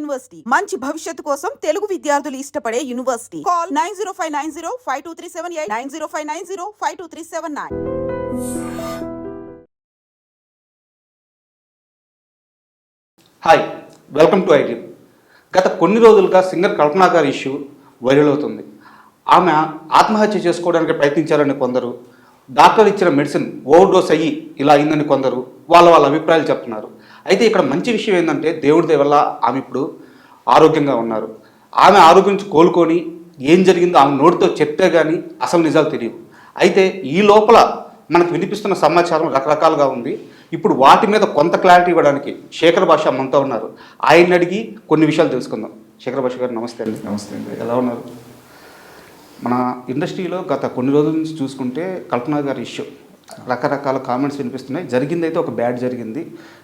University మంచి భవిష్యత్తు కోసం తెలుగు విద్యార్థులు ఇష్టపడే university. Call 9059052378 9059052379. Hi, welcome to IT. గత కొన్ని రోజులుగా సింగర్ కల్పనా గారి ఇష్యూ వైరల్ అవుతుంది. ఆమె ఆత్మహత్య చేసుకోవడానికి ప్రయత్నించారని కొందరు, డాక్టర్ ఇచ్చిన మెడిసిన్ ఓవర్డోస్ అయ్యి ఇలా అయిందని కొందరు వాళ్ళ అభిప్రాయాలు చెప్తున్నారు. అయితే ఇక్కడ మంచి విషయం ఏంటంటే దేవుడి దయ వల్ల ఆమె ఇప్పుడు ఆరోగ్యంగా ఉన్నారు. ఆమె ఆరోగ్యం నుంచి కోలుకొని ఏం జరిగిందో ఆమె నోటితో చెప్తే కానీ అసలు నిజాలు తెలియవు. అయితే ఈ లోపల మనకు వినిపిస్తున్న సమాచారం రకరకాలుగా ఉంది. ఇప్పుడు వాటి మీద కొంత క్లారిటీ ఇవ్వడానికి శేఖర్ భాష మనతో ఉన్నారు. ఆయన్ని అడిగి కొన్ని విషయాలు తెలుసుకుందాం. శేఖర్ భాష గారు నమస్తే అండి. నమస్తే అండి. ఎలా ఉన్నారు? మన ఇండస్ట్రీలో గత కొన్ని రోజుల నుంచి చూసుకుంటే కల్పనా గారి ఇష్యూ రకరకాల కామెంట్స్ వినిపిస్తున్నాయి. జరిగింది అయితే ఒక బ్యాడ్ జరిగింది.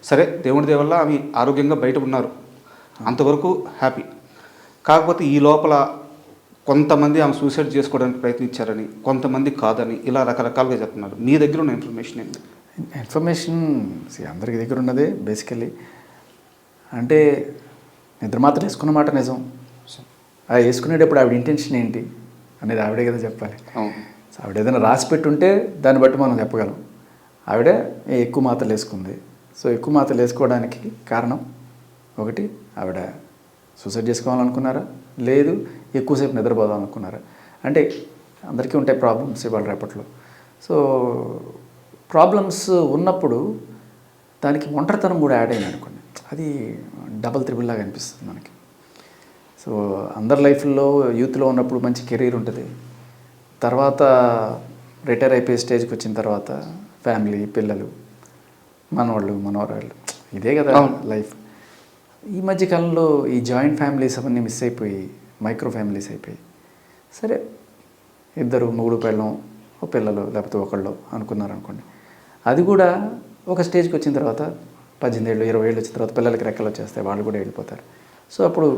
సరే, దేవుడి దయ వల్ల ఆమె ఆరోగ్యంగా బయట ఉన్నారు, అంతవరకు హ్యాపీ. కాకపోతే ఈ లోపల కొంతమంది ఆమె సూసైడ్ చేసుకోవడానికి ప్రయత్నించారని, కొంతమంది కాదని, ఇలా రకరకాలుగా చెప్తున్నారు. మీ దగ్గర ఉన్న ఇన్ఫర్మేషన్ ఏంటి? ఇన్ఫర్మేషన్ అందరికి దగ్గర ఉన్నదే బేసికలీ. అంటే నిద్ర మాత్రం వేసుకున్న మాట నిజం. ఆ వేసుకునేటప్పుడు ఆవిడ ఇంటెన్షన్ ఏంటి అనేది ఆవిడే కదా చెప్పాలి. సో ఆవిడ ఏదైనా రాసి పెట్టుంటే దాన్ని బట్టి మనం చెప్పగలం. ఆవిడ ఎక్కువ మాత్రలు వేసుకుంది. సో ఎక్కువ మాత్రలు వేసుకోవడానికి కారణం ఒకటి, ఆవిడ సూసైడ్ చేసుకోవాలనుకున్నారా, లేదు ఎక్కువసేపు నిద్రపోదాం అనుకున్నారా. అంటే అందరికీ ఉంటాయి ప్రాబ్లమ్స్ ఇవాళ రేపట్లో. సో ప్రాబ్లమ్స్ ఉన్నప్పుడు దానికి ఒంటరితనం కూడా యాడ్ అయింది అనుకోండి, అది డబల్ త్రిబుల్ లాగా అనిపిస్తుంది మనకి. సో అందరి లైఫ్లో యూత్లో ఉన్నప్పుడు మంచి కెరీర్ ఉంటుంది. తర్వాత రిటైర్ అయిపోయే స్టేజ్కి వచ్చిన తర్వాత ఫ్యామిలీ, పిల్లలు, మనవాళ్ళు, మనవరాళ్ళు, ఇదే కదా లైఫ్. ఈ మధ్యకాలంలో ఈ జాయింట్ ఫ్యామిలీస్ అవన్నీ మిస్ అయిపోయి మైక్రో ఫ్యామిలీస్ అయిపోయి, సరే ఇద్దరు మొగుడు పెళ్ళం, ఓ పిల్లలు లేకపోతే ఒకళ్ళు అనుకున్నారనుకోండి, అది కూడా ఒక స్టేజ్కి వచ్చిన తర్వాత 18 ఏళ్ళు 20 ఏళ్ళు వచ్చిన తర్వాత పిల్లలకి రెక్కలు వచ్చేస్తాయి, వాళ్ళు కూడా వెళ్ళిపోతారు. సో అప్పుడు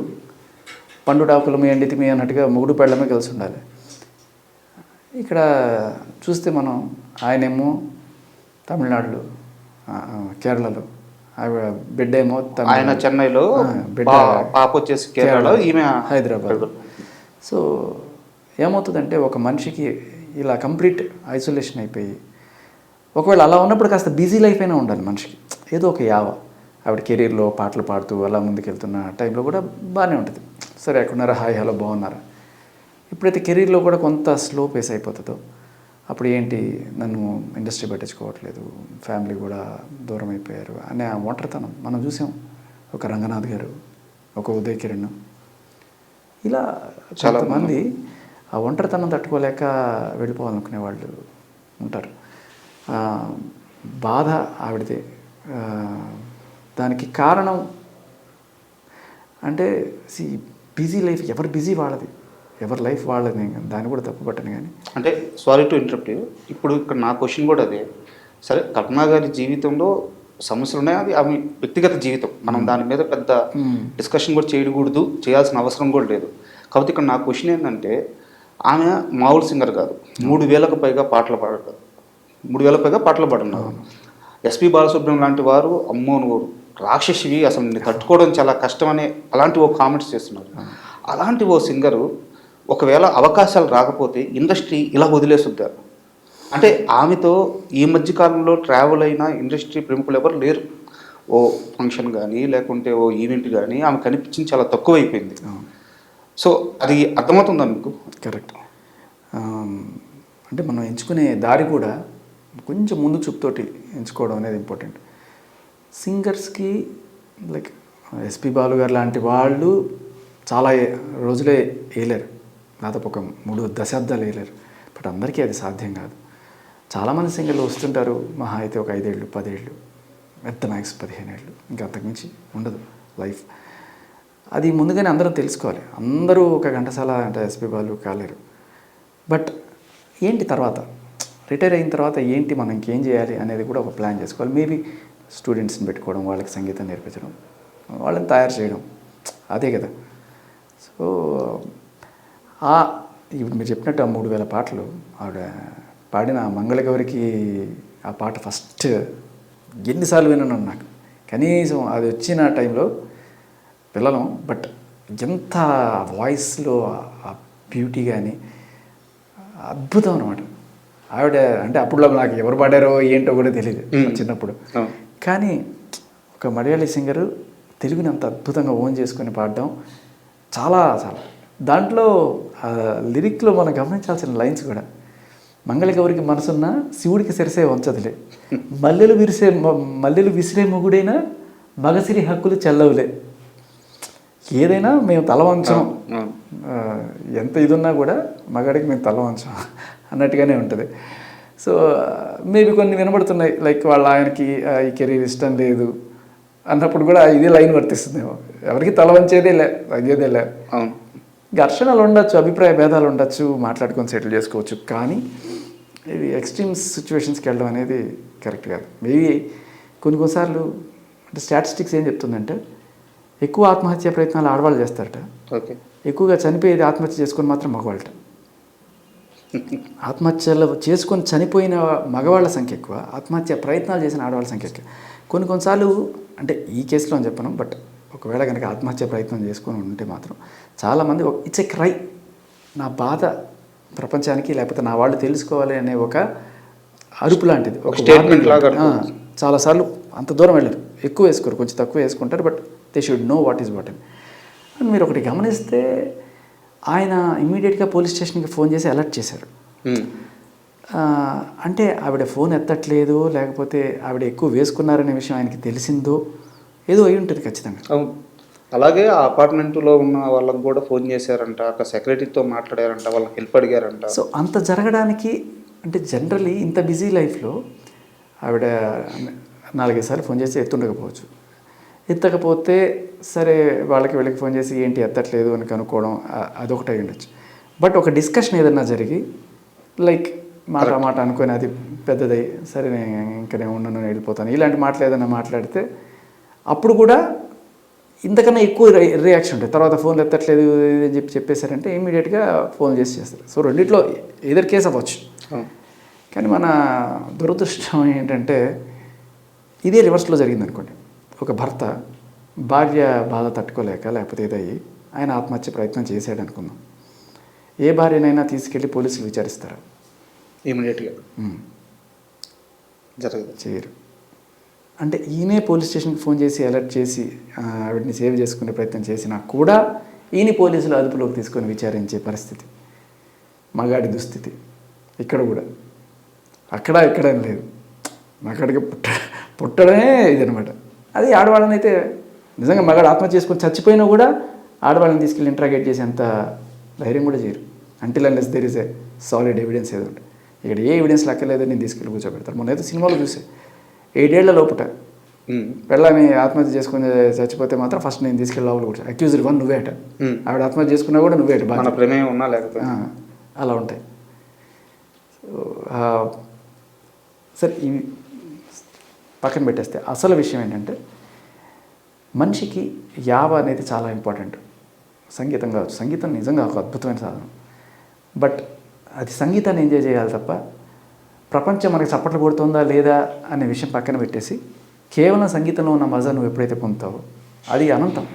పండు డాకులమి ఎండితిమి అన్నట్టుగా మొగుడు పెళ్ళమే కలిసి ఉండాలి. ఇక్కడ చూస్తే మనం ఆయనేమో తమిళనాడులో, కేరళలో, బిడ్డ ఏమో ఆయన చెన్నైలో, బిడ్డ పాప వచ్చేసి కేరళలో, ఈమె హైదరాబాద్. సో ఏమవుతుందంటే ఒక మనిషికి ఇలా కంప్లీట్ ఐసోలేషన్ అయిపోయి, ఒకవేళ అలా ఉన్నప్పుడు కాస్త బిజీ లైఫ్ అయినా ఉండాలి మనిషికి, ఏదో ఒక యావ. ఆవిడ కెరీర్లో పాటలు పాడుతూ అలా ముందుకెళ్తున్న టైంలో కూడా బాగానే ఉంటుంది. సరే ఎక్కడున్నారా, హాయ్ హలో బాగున్నారా. ఎప్పుడైతే కెరీర్లో కూడా కొంత స్లో పేస్ అయిపోతుందో అప్పుడు ఏంటి, నన్ను ఇండస్ట్రీ పట్టించుకోవట్లేదు, ఫ్యామిలీ కూడా దూరం అయిపోయారు అనే ఆ ఒంటరితనం మనం చూసాం. ఒక రంగనాథ్ గారు, ఒక ఉదయ్ కిరణ్, ఇలా చాలామంది ఆ ఒంటరితనం తట్టుకోలేక వెళ్ళిపోవాలనుకునే వాళ్ళు ఉంటారు. బాధ ఆవిడదే. దానికి కారణం అంటే బిజీ లైఫ్, ఎవరు బిజీ వాళ్ళది, ఎవరి లైఫ్ వాళ్ళది, దాన్ని కూడా తప్పు పట్టను. కానీ అంటే సారీ టు ఇంటరప్ట్ యూ, ఇప్పుడు ఇక్కడ నా క్వశ్చన్ కూడా అదే. సరే, కల్పనా గారి జీవితంలో సమస్యలు ఉన్నాయి, అది ఆమె వ్యక్తిగత జీవితం, మనం దాని మీద పెద్ద డిస్కషన్ కూడా చేయకూడదు, చేయాల్సిన అవసరం కూడా లేదు. కాబట్టి ఇక్కడ నా క్వశ్చన్ ఏంటంటే, ఆమె మామూలు సింగర్ కాదు, 3000కు పైగా పాటలు పాడారు, 3000 పైగా పాటలు పాడున్నారు. ఎస్పి బాలసుబ్రహ్మణ్యం లాంటి వారు, అమ్మో నువ్వు రాక్షసివి, అసలు నేను తట్టుకోవడం చాలా కష్టమని అలాంటి ఓ కామెంట్స్ చేస్తున్నారు. అలాంటి ఓ సింగరు ఒకవేళ అవకాశాలు రాకపోతే ఇండస్ట్రీ ఇలా వదిలేసుద్దారు. అంటే ఆమెతో ఈ మధ్యకాలంలో ట్రావెల్ అయిన ఇండస్ట్రీ ప్రముఖులు ఎవరు లేరు. ఓ ఫంక్షన్ కానీ లేకుంటే ఓ ఈవెంట్ కానీ ఆమె కనిపించింది చాలా తక్కువైపోయింది. సో అది అర్థమవుతుందా మీకు? కరెక్ట్. అంటే మనం ఎంచుకునే దారి కూడా కొంచెం ముందు చూపుతోటి ఎంచుకోవడం అనేది ఇంపార్టెంట్. సింగర్స్కి లైక్ ఎస్పి బాలు గారు లాంటి వాళ్ళు చాలా రోజులే వేయలేరు, దాదాపు ఒక 3 దశాబ్దాలు వేయలేరు. బట్ అందరికీ అది సాధ్యం కాదు. చాలామంది సింగర్లు వస్తుంటారు, మహా అయితే ఒక 5 ఏళ్ళు 10 ఏళ్ళు, ఎంత మ్యాక్స్ 15 ఏళ్ళు, ఇంకా అంతకుమించి ఉండదు లైఫ్. అది ముందుగానే అందరూ తెలుసుకోవాలి. అందరూ ఒక ఘంటసాల అంటే ఎస్పి బాలు కాలేరు. బట్ ఏంటి తర్వాత, రిటైర్ అయిన తర్వాత ఏంటి, మనం ఇంకేం చేయాలి అనేది కూడా ఒక ప్లాన్ చేసుకోవాలి. మేబీ స్టూడెంట్స్ని పెట్టుకోవడం, వాళ్ళకి సంగీతం నేర్పించడం, వాళ్ళని తయారు చేయడం, అదే కదా. సో ఇప్పుడు మీరు చెప్పినట్టు ఆ 3000 పాటలు ఆవిడ పాడిన మంగళగౌరికి ఆ పాట ఫస్ట్ ఎన్నిసార్లు విన్నాను నాకు. కనీసం అది వచ్చిన టైంలో పిల్లలం, బట్ ఎంత వాయిస్లో ఆ బ్యూటీ కానీ అద్భుతం అనమాట. ఆవిడ అంటే అప్పుడు నాకు ఎవరు పాడారో ఏంటో కూడా తెలియదు చిన్నప్పుడు. కానీ ఒక మలయాళీ సింగరు తెలుగుని అంత అద్భుతంగా ఓన్ చేసుకొని పాడడం చాలా చాలా. దాంట్లో లిరిక్లో మనం గమనించాల్సిన లైన్స్ కూడా, మంగళ గౌరికి మనసున్న శివుడికి సిరసే వంచదులే, మల్లెలు విసిరే మొగుడైనా మగసిరి హక్కులు చెల్లవులే, ఏదైనా మేము తల వంచం, ఎంత ఇది ఉన్నా కూడా మగాడికి మేము తల వంచం అన్నట్టుగానే ఉంటుంది. సో మేబీ కొన్ని వినబడుతున్నాయి, లైక్ వాళ్ళ ఆయనకి ఈ కెరీర్ ఇష్టం లేదు అన్నప్పుడు కూడా ఇదే లైన్ వర్తిస్తుందేమో, ఎవరికి తల వంచేదేలే తగ్గేదేలే. ఘర్షణలు ఉండొచ్చు, అభిప్రాయ భేదాలు ఉండొచ్చు, మాట్లాడుకొని సెటిల్ చేసుకోవచ్చు, కానీ ఇవి ఎక్స్ట్రీమ్ సిచ్యువేషన్స్కి వెళ్ళడం అనేది కరెక్ట్ కాదు. మేబీ కొన్నిసార్లు అంటే స్టాటిస్టిక్స్ ఏం చెప్తుందంటే ఎక్కువ ఆత్మహత్య ప్రయత్నాలు ఆడవాళ్ళు చేస్తారట, ఎక్కువగా చనిపోయేది ఆత్మహత్య చేసుకొని మాత్రం మగవాళ్ళట. ఆత్మహత్యలు చేసుకొని చనిపోయిన మగవాళ్ళ సంఖ్య ఎక్కువ, ఆత్మహత్య ప్రయత్నాలు చేసిన ఆడవాళ్ళ సంఖ్య ఎక్కువ. కొన్నిసార్లు అంటే ఈ కేసులో అని చెప్పను, బట్ ఒకవేళ కనుక ఆత్మహత్య ప్రయత్నం చేసుకొని ఉంటే మాత్రం చాలామంది ఇట్స్ ఏ క్రై, నా బాధ ప్రపంచానికి లేకపోతే నా వాళ్ళు తెలుసుకోవాలి అనే ఒక అరుపు లాంటిది, ఒక స్టేట్మెంట్ లాగా. చాలాసార్లు అంత దూరం వెళ్ళరు, ఎక్కువ వేసుకోరు, కొంచెం తక్కువ వేసుకుంటారు, but they should know what is what అని. మీరు ఒకటి గమనిస్తే ఆయన ఇమ్మీడియట్గా పోలీస్ స్టేషన్కి ఫోన్ చేసి అలర్ట్ చేశారు. అంటే ఆవిడ ఫోన్ ఎత్తట్లేదు, లేకపోతే ఆవిడ ఎక్కువ వేసుకున్నారనే విషయం ఆయనకి తెలిసిందో ఏదో అయి ఉంటుంది ఖచ్చితంగా. అలాగే ఆ అపార్ట్మెంట్లో ఉన్న వాళ్ళకి కూడా ఫోన్ చేశారంట, అక్కడ సెక్రటరీతో మాట్లాడారంట, వాళ్ళకి హెల్ప్ అడిగారంట. సో అంత జరగడానికి అంటే జనరలీ ఇంత బిజీ లైఫ్లో ఆవిడ 4-5 సార్లు ఫోన్ చేసి ఎత్తుండకపోవచ్చు. ఎత్తకపోతే సరే వాళ్ళకి వీళ్ళకి ఫోన్ చేసి ఏంటి ఎత్తట్లేదు అని కనుక్కోవడం అదొకటి అయి ఉండొచ్చు. బట్ ఒక డిస్కషన్ ఏదన్నా జరిగి లైక్ మాట అనుకొని అది పెద్దదై సరే ఇంకా నేను ఉన్నాను వెళ్ళిపోతాను ఇలాంటి మాటలు ఏదైనా మాట్లాడితే అప్పుడు కూడా ఇంతకన్నా ఎక్కువ రియాక్షన్ ఉంటుంది. తర్వాత ఫోన్లు ఎత్తట్లేదు అని చెప్పేశారంటే ఇమీడియట్గా ఫోన్ చేస్తారు. సో రెండిట్లో ఏదర్ కేసు అవ్వచ్చు. కానీ మన దురదృష్టం ఏంటంటే ఇదే రివర్స్లో జరిగింది అనుకోండి. ఒక భర్త భార్య బాధ తట్టుకోలేక లేకపోతే ఏదయ్యి ఆయన ఆత్మహత్య ప్రయత్నం చేశాడు అనుకుందాం. ఏ భార్యనైనా తీసుకెళ్ళి పోలీసులు విచారిస్తారా? ఇమీడియట్గా జరగదు, చేయరు. అంటే ఈయనే పోలీస్ స్టేషన్కి ఫోన్ చేసి అలర్ట్ చేసి ఆవిడని సేవ్ చేసుకునే ప్రయత్నం చేసినా కూడా ఈయన పోలీసులు అదుపులోకి తీసుకొని విచారించే పరిస్థితి మగాడి దుస్థితి ఇక్కడ కూడా. అక్కడ ఇక్కడ లేదు, మగాడికి పుట్టడమే ఇదనమాట. అది ఆడవాళ్ళని అయితే నిజంగా మగాడు ఆత్మహత్య చేసుకొని చచ్చిపోయినా కూడా ఆడవాళ్ళని తీసుకెళ్ళి ఇంట్రాగేట్ చేసి అంత ధైర్యం కూడా చేయరు. Until unless there is a solid evidence ఏదో ఉంటుంది. ఇక్కడ ఏ ఎవిడెన్స్ లెక్కలేదో నేను తీసుకెళ్ళి కూర్చోబెడతాను. మొన్న అయితే సినిమాలో చూసే 7 ఏళ్ల లోపట పెళ్ళాన్ని ఆత్మహత్య చేసుకుని చచ్చిపోతే మాత్రం ఫస్ట్ నేను తీసుకెళ్ళి లోపల కూర్చో, అక్యూజ్డ్ 1 నువ్వేట, ఆవిడ ఆత్మహత్య చేసుకున్నా కూడా నువ్వేట, మన ప్రమేయం ఉన్నా లేకపోతే అలా ఉంటాయి. సరే ఇవి పక్కన పెట్టేస్తే అసలు విషయం ఏంటంటే మనిషికి యావ అనేది చాలా ఇంపార్టెంట్. సంగీతం కావచ్చు, సంగీతం నిజంగా ఒక అద్భుతమైన సాధనం. బట్ అది సంగీతాన్ని ఎంజాయ్ చేయాలి తప్ప ప్రపంచం మనకి చప్పట్లు కొడుతుందా లేదా అనే విషయం పక్కన పెట్టేసి కేవలం సంగీతంలో ఉన్న మజా నువ్వు ఎప్పుడైతే పొందుతావో అది అనంతం.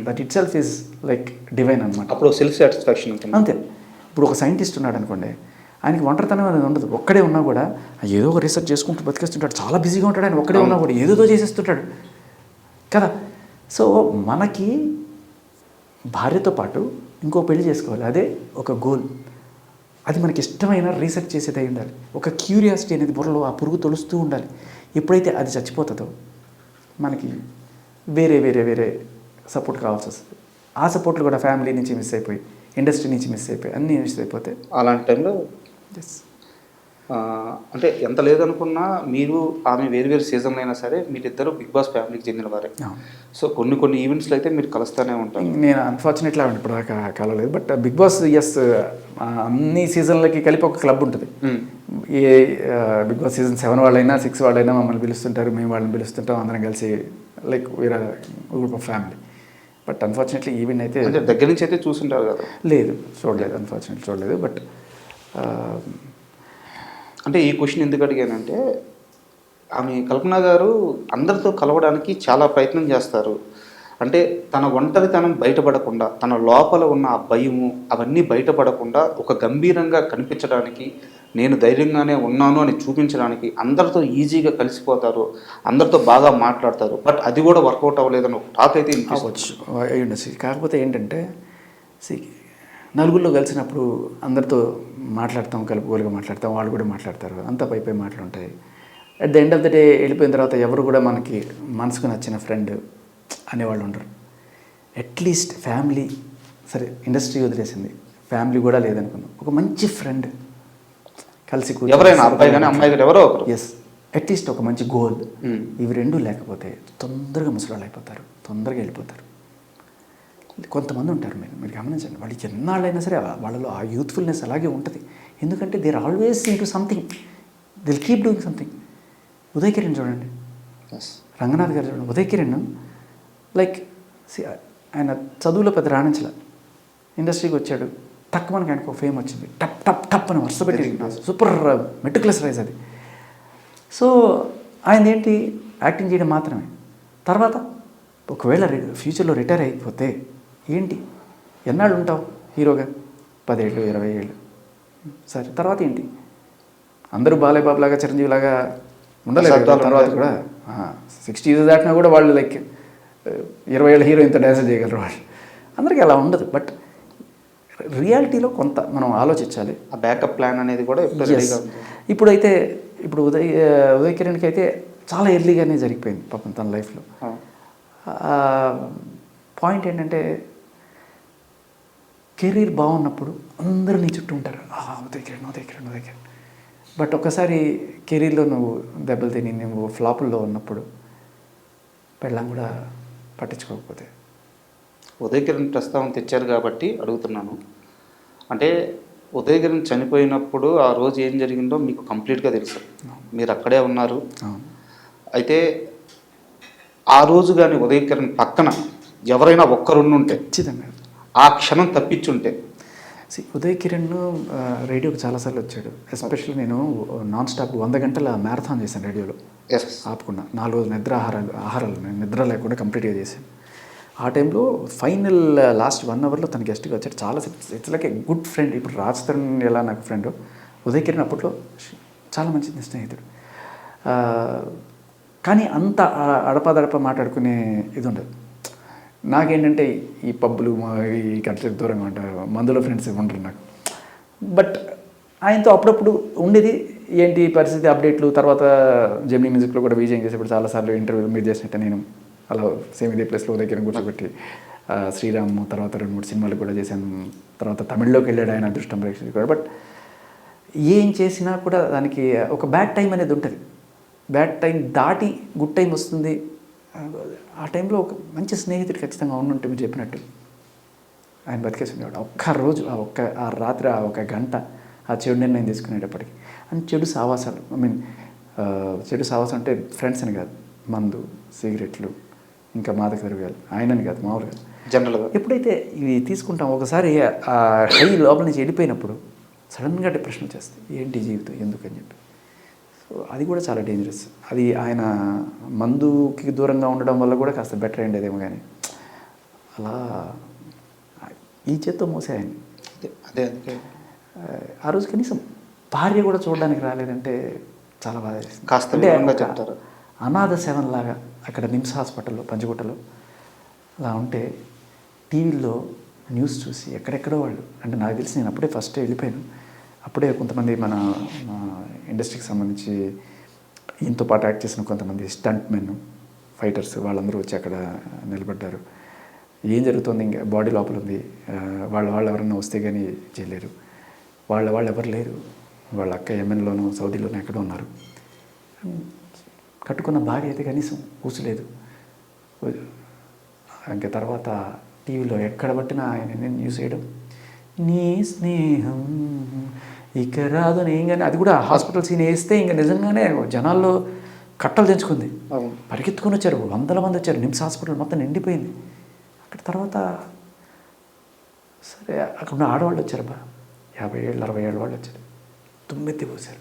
That it self is like divine అనమాట. అప్పుడు సెల్ఫ్ సాటిస్ఫాక్షన్ ఉంటుంది. అంతే. ఇప్పుడు ఒక సైంటిస్ట్ ఉన్నాడు అనుకోండి, ఆయనకి ఒంటరితనం అనేది ఉండదు. ఒక్కడే ఉన్నా కూడా ఏదో ఒక రీసెర్చ్ చేసుకుంటూ బతికేస్తుంటాడు, చాలా బిజీగా ఉంటాడు. ఆయన ఒక్కడే ఉన్నా కూడా ఏదేదో చేసేస్తుంటాడు కదా. సో మనకి భార్యతో పాటు ఇంకో పెళ్లి చేసుకోవాలి, అదే ఒక గోల్. అది మనకి ఇష్టమైన రీసెర్చ్ చేసేది అయి ఉండాలి. ఒక క్యూరియాసిటీ అనేది బుర్రలో ఆ పురుగు తొలుస్తూ ఉండాలి. ఎప్పుడైతే అది చచ్చిపోతుందో మనకి వేరే వేరే వేరే సపోర్ట్ కావాల్సి వస్తుంది. ఆ సపోర్ట్లు కూడా ఫ్యామిలీ నుంచి మిస్ అయిపోయి, ఇండస్ట్రీ నుంచి మిస్ అయిపోయి, అన్నీ మిస్ అయిపోతే అలాంటి టైంలో అంటే ఎంత లేదనుకున్నా మీరు ఆమె వేరు వేరు సీజన్లు అయినా సరే మీరిద్దరు బిగ్ బాస్ ఫ్యామిలీకి చెందిన వారే. సో కొన్ని ఈవెంట్స్లో అయితే మీరు కలుస్తూనే ఉంటారు. నేను అన్ఫార్చునేట్లీ ఇప్పుడు దాకా కలవలేదు, బట్ బిగ్ బాస్ ఎస్ అన్ని సీజన్లకి కలిపి ఒక క్లబ్ ఉంటుంది. ఏ బిగ్ బాస్ సీజన్ 7 వాళ్ళైనా 6 వాళ్ళైనా మమ్మల్ని పిలుస్తుంటారు, మేము వాళ్ళని పిలుస్తుంటాం, అందరం కలిసి like we are group of family. But unfortunately event అయితే దగ్గర నుంచి అయితే చూస్తుంటారు కదా? లేదు, చూడలేదు, అన్ఫార్చునేట్లీ చూడలేదు. బట్ అంటే ఈ క్వశ్చన్ ఎందుకు అడిగానంటే ఆమె కల్పన గారు అందరితో కలవడానికి చాలా ప్రయత్నం చేస్తారు. అంటే తన ఒంటరితనం బయటపడకుండా, తన లోపల ఉన్న ఆ భయము అవన్నీ బయటపడకుండా ఒక గంభీరంగా కనిపించడానికి, నేను ధైర్యంగానే ఉన్నాను అని చూపించడానికి అందరితో ఈజీగా కలిసిపోతారు, అందరితో బాగా మాట్లాడతారు. బట్ అది కూడా వర్కౌట్ అవ్వలేదని ఒక టాక్ అయితే అవ్వచ్చు, అయి ఉండొచ్చు. కాకపోతే ఏంటంటే నలుగురిలో కలిసినప్పుడు అందరితో మాట్లాడతాం, కలుపుకోలుగా మాట్లాడతాం, వాళ్ళు కూడా మాట్లాడతారు, అంతా పై మాటలు ఉంటాయి. At the end of the day వెళ్ళిపోయిన తర్వాత ఎవరు కూడా మనకి మనసుకు నచ్చిన ఫ్రెండ్ అనేవాళ్ళు ఉండరు. అట్లీస్ట్ ఫ్యామిలీ, సరే ఇండస్ట్రీ వదిలేసింది, ఫ్యామిలీ కూడా లేదనుకున్నాం, ఒక మంచి ఫ్రెండ్ కలిసి ఎవరైనా అబ్బాయి కానీ అమ్మాయి కానీ ఎవరో ఒకరు, ఎస్, అట్లీస్ట్ ఒక మంచి గోల్, ఇవి రెండూ లేకపోతే తొందరగా ముసలాళ్ళు అయిపోతారు, తొందరగా వెళ్ళిపోతారు. కొంతమంది ఉంటారు, మీరు గమనించండి, వాళ్ళు ఎన్నాళ్ళైనా సరే వాళ్ళలో ఆ యూత్ఫుల్నెస్ అలాగే ఉంటుంది. ఎందుకంటే they are always into something, they'll keep doing something. Uday Kiran చూడండి, రంగనాథ్ గారు చూడండి, ఉదయ్ కిరణ్ లైక్ ఆయన చదువులో పెద్ద రాణించలే, ఇండస్ట్రీకి వచ్చాడు, టక్ మనకి ఆయనకు ఒక ఫేమ్ వచ్చింది, టప్ టప్ టప్ అని వరుస పెట్టి సూపర్ మెట్రికులస్ రైజ్ అది. సో ఆయన ఏంటి, యాక్టింగ్ చేయడం మాత్రమే. తర్వాత ఒకవేళ ఫ్యూచర్లో రిటైర్ అయిపోతే ఏంటి, ఎన్నాళ్ళు ఉంటావు హీరోగా, 10 ఏళ్ళు 20 ఏళ్ళు, సరే తర్వాత ఏంటి, అందరూ బాలయ్య బాబు లాగా చిరంజీవి లాగా ఉండలేదు కదా. తర్వాత కూడా 60 years దాటినా కూడా వాళ్ళు లైక్ 20 ఏళ్ళ హీరో ఇంత డ్యాన్స్ చేయగలరు వాళ్ళు, అందరికీ అలా ఉండదు. బట్ రియాలిటీలో కొంత మనం ఆలోచించాలి. ఆ బ్యాకప్ ప్లాన్ అనేది కూడా ఇప్పుడైతే ఉదయ్ కిరణ్కి అయితే చాలా ఎర్లీగానే జరిగిపోయింది పాపం తన లైఫ్లో. పాయింట్ ఏంటంటే కెరీర్ బాగున్నప్పుడు అందరూ నీ చుట్టూ ఉంటారు, ఉదయ్ కిరణ్ ఉదయ్ కిరణ్ ఉదయ్ కిరణ్. బట్ ఒక్కసారి కెరీర్లో నువ్వు దెబ్బలు తిని నువ్వు ఫ్లాపుల్లో ఉన్నప్పుడు పెళ్ళం కూడా పట్టించుకోకపోతే. ఉదయ్ కిరణ్ ప్రస్తావన తెచ్చారు కాబట్టి అడుగుతున్నాను, అంటే ఉదయ్ కిరణ్ చనిపోయినప్పుడు ఆ రోజు ఏం జరిగిందో మీకు కంప్లీట్గా తెలుసు, మీరు అక్కడే ఉన్నారు. అయితే ఆ రోజు కానీ ఉదయ్ కిరణ్ పక్కన ఎవరైనా ఒక్కరుండుంటే, ఖచ్చితంగా ఆ క్షణం తప్పించుంటే. ఉదయ్ కిరణ్ రేడియోకి చాలాసార్లు వచ్చాడు. ఎస్పెషల్లీ నేను నాన్ స్టాప్ 100 గంటల మ్యారథాన్ చేశాను రేడియోలో, ఆపకుండా 4 రోజులు ఆహారాలు నేను నిద్ర లేకుండా కంప్లీట్గా చేశాను. ఆ టైంలో ఫైనల్ లాస్ట్ 1 అవర్లో తన గెస్ట్గా వచ్చాడు. చాలా it's like a good friend. ఇప్పుడు రాజ్ తరుణ్ ఎలా నాకు ఫ్రెండ్, ఉదయ్ కిరణ్ అప్పట్లో చాలా మంచి స్నేహితుడు. కానీ అంత అడపదడప మాట్లాడుకునే ఇది ఉండదు. నాకేంటంటే ఈ పబ్బులు ఈ గంటలకు దూరంగా ఉంటారు, మందులో ఫ్రెండ్స్ ఉండరు నాకు. బట్ ఆయనతో అప్పుడప్పుడు ఉండేది. ఏంటి పరిస్థితి అప్డేట్లు, తర్వాత జెమినీ మ్యూజిక్లో కూడా విజయం చేసేప్పుడు చాలాసార్లు ఇంటర్వ్యూలు మీరు చేసినట్టు నేను అలా సేమ్ ఇదే ప్లేస్లో ఉదయ్ కిరణ్ కూర్చోబెట్టి శ్రీరామ్, తర్వాత 2-3 సినిమాలు కూడా చేశాను. తర్వాత తమిళ్లోకి వెళ్ళాడు ఆయన, అదృష్టం ప్రేక్షకులు కూడా. బట్ ఏం చేసినా కూడా దానికి ఒక బ్యాడ్ టైం అనేది ఉంటుంది. బ్యాడ్ టైం దాటి గుడ్ టైం వస్తుంది. ఆ టైంలో ఒక మంచి స్నేహితుడు ఖచ్చితంగా ఉండుంటే మీరు చెప్పినట్టు ఆయన బతికేసి ఉండేవాడు. ఒక్కరోజు ఆ రాత్రి ఆ 1 గంట ఆ చెడు నిర్ణయం తీసుకునేటప్పటికి. అండ్ చెడు సావాసాలు, చెడు సావాసం అంటే ఫ్రెండ్స్ అని కాదు, మందు, సిగరెట్లు, ఇంకా మాదక ద్రవ్యాలు, ఆయనని కాదు మామూలుగా జనరల్గా ఎప్పుడైతే ఇవి తీసుకుంటాం ఒకసారి ఆ హై లోపల నుంచి వెళ్ళిపోయినప్పుడు సడన్గా డిప్రెషన్ వచ్చేస్తుంది. ఏంటి జీవితం ఎందుకని చెప్పి. సో అది కూడా చాలా డేంజరస్. అది ఆయన మందుకి దూరంగా ఉండడం వల్ల కూడా కాస్త బెటర్ అయ్యేదేమో, కానీ అలా ఈ చేత్తో మోసే ఆయన. అదే ఆ రోజు కనీసం భార్య కూడా చూడడానికి రాలేదంటే చాలా బాధ. కాస్త చెప్తారు. అనాథ శవంలాగా అక్కడ నిమ్స్ హాస్పిటల్లో పంచగుట్టలో అలా ఉంటే టీవీల్లో న్యూస్ చూసి ఎక్కడెక్కడో వాళ్ళు, అంటే నాకు తెలిసి నేను అప్పుడే ఫస్ట్ వెళ్ళిపోయాను. అప్పుడే కొంతమంది మన ఇండస్ట్రీకి సంబంధించి ఈయనతో పాటు యాక్ట్ చేసిన కొంతమంది స్టంట్ మెన్, ఫైటర్స్, వాళ్ళందరూ వచ్చి అక్కడ నిలబడ్డారు. ఏం జరుగుతుంది, ఇంకా బాడీ లోపల ఉంది, వాళ్ళు ఎవరన్నా వస్తే కానీ చేయలేరు, వాళ్ళు ఎవరు లేరు, వాళ్ళ అక్క యెమెన్లోనూ సౌదీలోనూ ఎక్కడో ఉన్నారు. కట్టుకున్న భార్య అయితే కనీసం కూసలేదు. ఇంకా తర్వాత టీవీలో ఎక్కడ పట్టినా ఆయన న్యూస్ వేయడం, నీ స్నేహం ఇక రాదు అని. కానీ అది కూడా హాస్పిటల్ సీన్ వేస్తే ఇంకా నిజంగానే జనాల్లో కట్టలు తెంచుకుంది. పరిగెత్తుకొని వచ్చారు, 100 మంది వచ్చారు. నిమ్స్ హాస్పిటల్ మొత్తం నిండిపోయింది. అక్కడ తర్వాత సరే అక్కడ ఉన్న ఆడవాళ్ళు వచ్చారు, 50 ఏళ్ళు 60 ఏళ్ళ వాళ్ళు వచ్చారు. తుమ్మెత్తి పోసారు.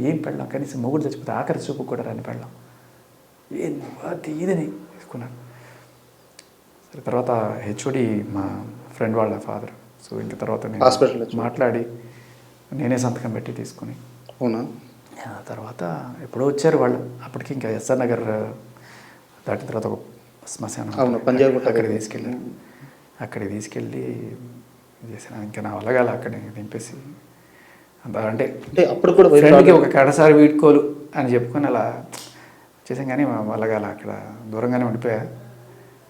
ఏం పెళ్ళాం, కనీసం మొగుడు చచ్చిపోతే ఆఖరి చూపు కూడా రాని పెళ్ళాం. అది ఇదని తీసుకున్నాను. తర్వాత హెచ్ఓడి మా ఫ్రెండ్ వాళ్ళ ఫాదర్. సో ఇంక తర్వాత హాస్పిటల్ నేను మాట్లాడి నేనే సంతకం పెట్టి తీసుకుని అవునా? ఆ తర్వాత ఎప్పుడో వచ్చారు వాళ్ళు. అప్పటికి ఇంకా ఎస్ఆర్ నగర్ దాటిన తర్వాత ఒక శ్మశానం అవును, పంజాబ్ గుట్ట అక్కడికి తీసుకెళ్ళారు. అక్కడికి తీసుకెళ్ళి చేశాను. ఇంకా నా వల్ల కాల అక్కడికి దింపేసి అంత అంటే అంటే అప్పుడు కూడా ఫ్రెండ్కి ఒక కడసారి వీడుకోలు అని చెప్పుకొని అలా చేసాం. కానీ మా వల్ల కాల అక్కడ దూరంగానే ఉండిపోయా.